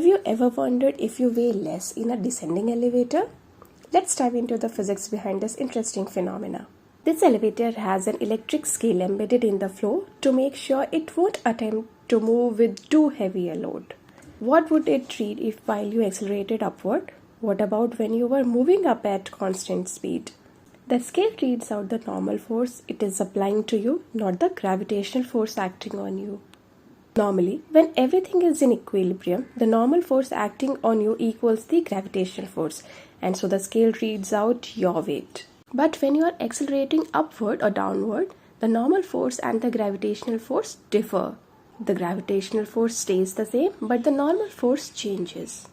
Have you ever wondered if you weigh less in a descending elevator? Let's dive into the physics behind this interesting phenomena. This elevator has an electric scale embedded in the floor to make sure it won't attempt to move with too heavy a load. What would it read if while you accelerated upward? What about when you were moving up at constant speed? The scale reads out the normal force it is applying to you, not the gravitational force acting on you. Normally, when everything is in equilibrium, the normal force acting on you equals the gravitational force, and so the scale reads out your weight. But when you are accelerating upward or downward, the normal force and the gravitational force differ. The gravitational force stays the same, but the normal force changes.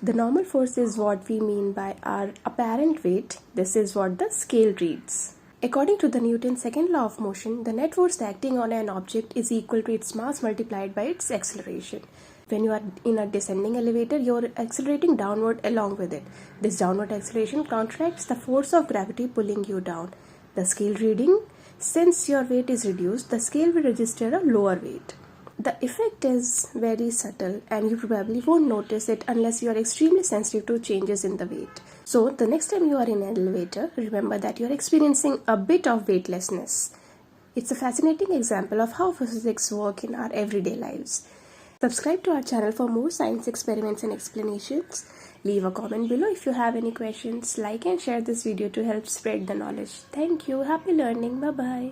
The normal force is what we mean by our apparent weight. This is what the scale reads. According to the Newton's second law of motion, the net force acting on an object is equal to its mass multiplied by its acceleration. When you are in a descending elevator, you are accelerating downward along with it. This downward acceleration counteracts the force of gravity pulling you down. The scale reading, since your weight is reduced, the scale will register a lower weight. The effect is very subtle and you probably won't notice it unless you are extremely sensitive to changes in the weight. So the next time you are in an elevator, remember that you are experiencing a bit of weightlessness. It's a fascinating example of how physics work in our everyday lives. Subscribe to our channel for more science experiments and explanations. Leave a comment below if you have any questions. Like and share this video to help spread the knowledge. Thank you. Happy learning. Bye-bye.